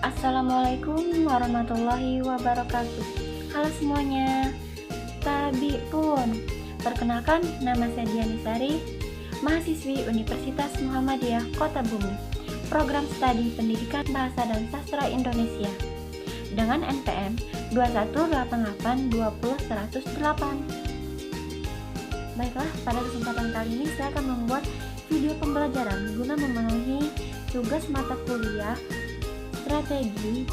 Assalamualaikum warahmatullahi wabarakatuh. Halo semuanya, Tabi pun. Perkenalkan, nama saya Diani Sari, mahasiswi Universitas Muhammadiyah Kota Bumi, Program Studi Pendidikan Bahasa dan Sastra Indonesia, dengan NPM 2188200108. Baiklah, pada kesempatan kali ini saya akan membuat video pembelajaran guna memenuhi tugas mata kuliah Strategi,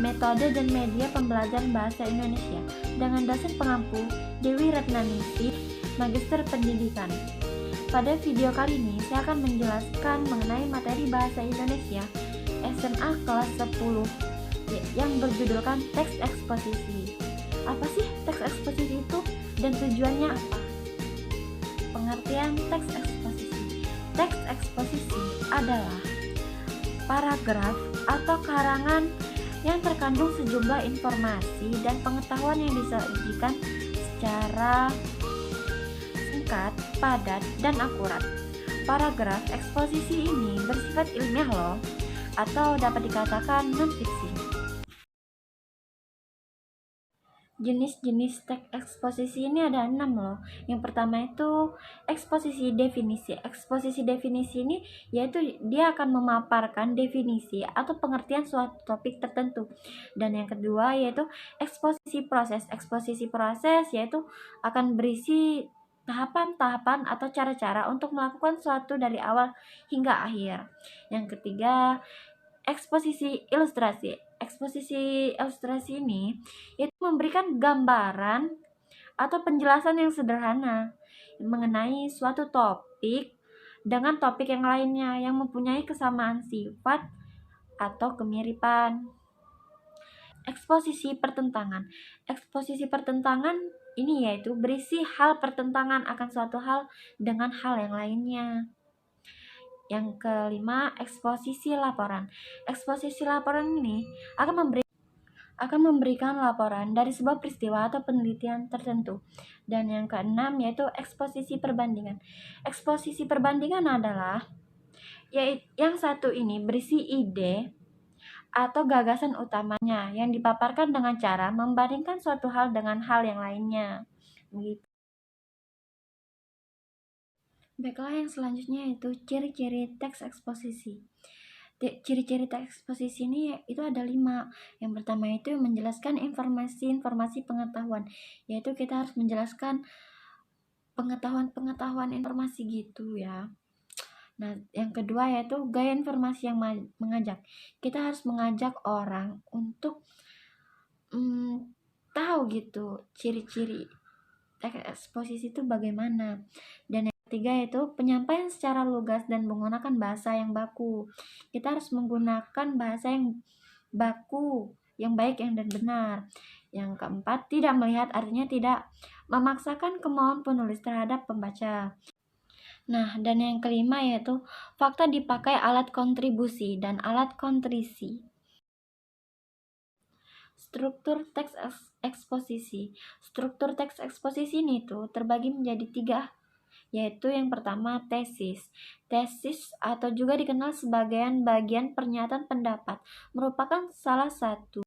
Metode dan Media Pembelajaran Bahasa Indonesia dengan dosen pengampu Dewi Retnaningsih, Magister Pendidikan. Pada video kali ini saya akan menjelaskan mengenai materi Bahasa Indonesia SMA kelas 10 yang berjudulkan teks eksposisi. Apa sih teks eksposisi itu dan tujuannya apa? Pengertian teks eksposisi. Teks eksposisi adalah paragraf atau karangan yang terkandung sejumlah informasi dan pengetahuan yang disajikan secara singkat, padat, dan akurat. Paragraf eksposisi ini bersifat ilmiah loh, atau dapat dikatakan non-fiksi. Jenis-jenis teks eksposisi ini ada 6 loh. Yang pertama itu eksposisi definisi. Eksposisi definisi ini yaitu dia akan memaparkan definisi atau pengertian suatu topik tertentu. Dan yang kedua yaitu eksposisi proses. Eksposisi proses yaitu akan berisi tahapan-tahapan atau cara-cara untuk melakukan suatu dari awal hingga akhir. Yang ketiga, eksposisi ilustrasi. Eksposisi ilustrasi ini yaitu memberikan gambaran atau penjelasan yang sederhana mengenai suatu topik dengan topik yang lainnya yang mempunyai kesamaan sifat atau kemiripan. Eksposisi pertentangan. Eksposisi pertentangan ini yaitu berisi hal pertentangan akan suatu hal dengan hal yang lainnya. Yang kelima, eksposisi laporan. Eksposisi laporan ini akan memberikan laporan dari sebuah peristiwa atau penelitian tertentu. Dan yang keenam yaitu eksposisi perbandingan. Eksposisi perbandingan adalah yang satu ini berisi ide atau gagasan utamanya yang dipaparkan dengan cara membandingkan suatu hal dengan hal yang lainnya. Begitu. Baiklah, yang selanjutnya itu ciri-ciri teks eksposisi. Ciri-ciri teks eksposisi ini itu ada 5. Yang pertama itu menjelaskan informasi-informasi pengetahuan, yaitu kita harus menjelaskan pengetahuan informasi gitu ya. Nah, yang kedua yaitu gaya informasi yang mengajak. Kita harus mengajak orang untuk tahu gitu ciri-ciri teks eksposisi itu bagaimana. Dan yang ketiga yaitu penyampaian secara lugas dan menggunakan bahasa yang baku. Kita harus menggunakan bahasa yang baku, yang baik, yang dan benar. Yang keempat, tidak melihat artinya tidak memaksakan kemauan penulis terhadap pembaca. Nah, dan yang kelima yaitu fakta dipakai alat kontribusi dan alat kontrisi. Struktur teks eksposisi. Struktur teks eksposisi ini tuh terbagi menjadi 3, yaitu yang pertama tesis. Tesis atau juga dikenal sebagai bagian pernyataan pendapat merupakan salah satu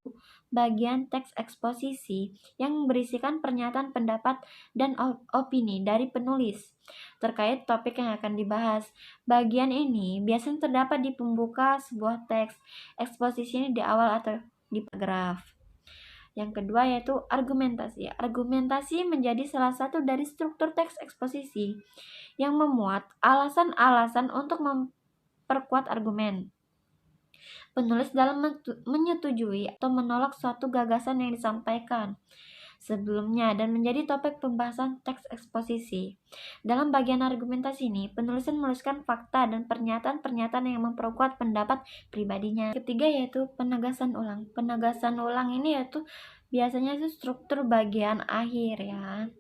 bagian teks eksposisi yang berisikan pernyataan pendapat dan opini dari penulis terkait topik yang akan dibahas. Bagian ini biasanya terdapat di pembuka sebuah teks eksposisi ini di awal atau di paragraf. Yang kedua yaitu argumentasi. Argumentasi menjadi salah satu dari struktur teks eksposisi yang memuat alasan-alasan untuk memperkuat argumen penulis dalam menyetujui atau menolak suatu gagasan yang disampaikan sebelumnya dan menjadi topik pembahasan teks eksposisi. Dalam bagian argumentasi ini, penulis menuliskan fakta dan pernyataan-pernyataan yang memperkuat pendapat pribadinya. Ketiga yaitu penegasan ulang. Penegasan ulang ini yaitu biasanya itu struktur bagian akhir ya.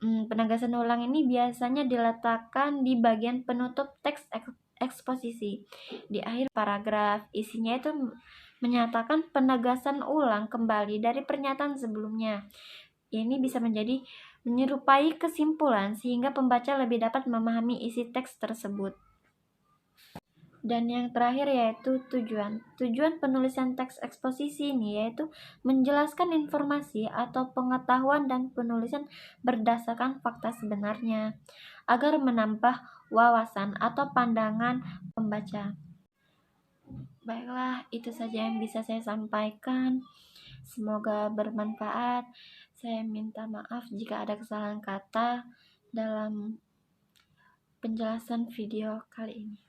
Penegasan ulang ini biasanya diletakkan di bagian penutup teks eksposisi. Di akhir paragraf, isinya itu menyatakan penegasan ulang kembali dari pernyataan sebelumnya. Ini bisa menjadi menyerupai kesimpulan sehingga pembaca lebih dapat memahami isi teks tersebut. Dan yang terakhir yaitu tujuan. Tujuan penulisan teks eksposisi ini yaitu menjelaskan informasi atau pengetahuan dan penulisan berdasarkan fakta sebenarnya agar menambah wawasan atau pandangan pembaca. Baiklah, itu saja yang bisa saya sampaikan. Semoga bermanfaat. Saya minta maaf jika ada kesalahan kata dalam penjelasan video kali ini.